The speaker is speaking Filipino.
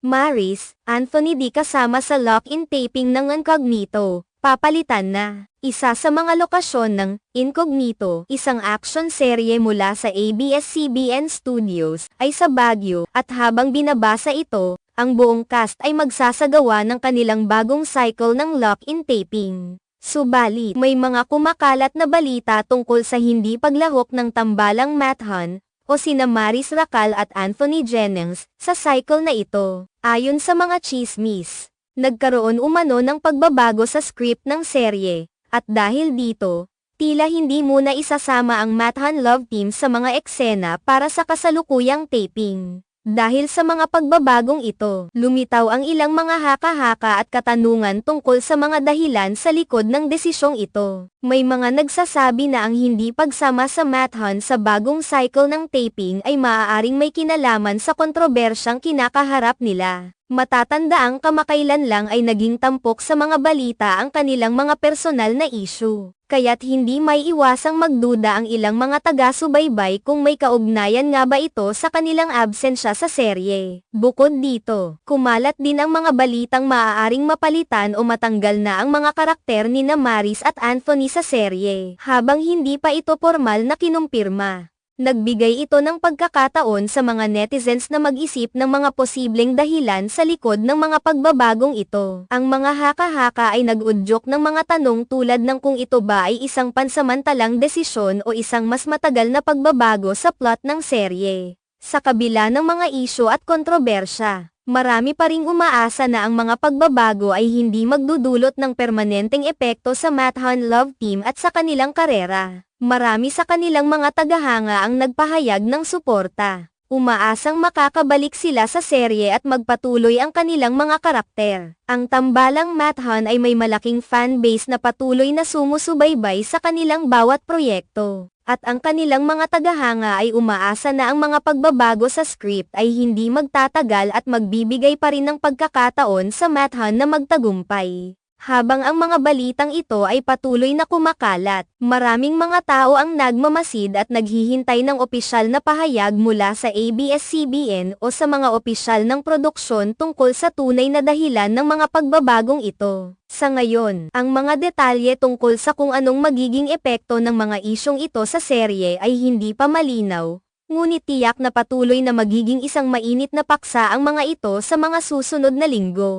Maris, Anthony di kasama sa lock-in taping ng Incognito, papalitan na. Isa sa mga lokasyon ng Incognito, isang action serye mula sa ABS-CBN Studios, ay sa Baguio, at habang binabasa ito, ang buong cast ay magsasagawa ng kanilang bagong cycle ng lock-in taping. Subalit, may mga kumakalat na balita tungkol sa hindi paglahok ng tambalang Mathon, o sina Maris Racal at Anthony Jennings, sa cycle na ito. Ayon sa mga chismis, nagkaroon umano ng pagbabago sa script ng serye, at dahil dito, tila hindi muna isasama ang Mathon Love Team sa mga eksena para sa kasalukuyang taping. Dahil sa mga pagbabagong ito, lumitaw ang ilang mga haka-haka at katanungan tungkol sa mga dahilan sa likod ng desisyong ito. May mga nagsasabi na ang hindi pagsama sa Mathon sa bagong cycle ng taping ay maaaring may kinalaman sa kontrobersyang kinakaharap nila. Matatandaang kamakailan lang ay naging tampok sa mga balita ang kanilang mga personal na issue. Kaya't hindi may iwasang magduda ang ilang mga taga-subaybay kung may kaugnayan nga ba ito sa kanilang absensya sa serye. Bukod dito, kumalat din ang mga balitang maaaring mapalitan o matanggal na ang mga karakter ni na Maris at Anthony sa serye, habang hindi pa ito formal na kinumpirma. Nagbigay ito ng pagkakataon sa mga netizens na mag-isip ng mga posibleng dahilan sa likod ng mga pagbabagong ito. Ang mga haka-haka ay nag-udyok ng mga tanong tulad ng kung ito ba ay isang pansamantalang desisyon o isang mas matagal na pagbabago sa plot ng serye. Sa kabila ng mga isyu at kontrobersya, marami pa ring umaasa na ang mga pagbabago ay hindi magdudulot ng permanenteng epekto sa Mathon Love Team at sa kanilang karera. Marami sa kanilang mga tagahanga ang nagpahayag ng suporta. Umaasang makakabalik sila sa serye at magpatuloy ang kanilang mga karakter. Ang tambalang Mathon ay may malaking fanbase na patuloy na sumusubaybay sa kanilang bawat proyekto. At ang kanilang mga tagahanga ay umaasa na ang mga pagbabago sa script ay hindi magtatagal at magbibigay pa rin ng pagkakataon sa Mathon na magtagumpay. Habang ang mga balitang ito ay patuloy na kumakalat, maraming mga tao ang nagmamasid at naghihintay ng opisyal na pahayag mula sa ABS-CBN o sa mga opisyal ng produksyon tungkol sa tunay na dahilan ng mga pagbabagong ito. Sa ngayon, ang mga detalye tungkol sa kung anong magiging epekto ng mga isyong ito sa serye ay hindi pa malinaw, ngunit tiyak na patuloy na magiging isang mainit na paksa ang mga ito sa mga susunod na linggo.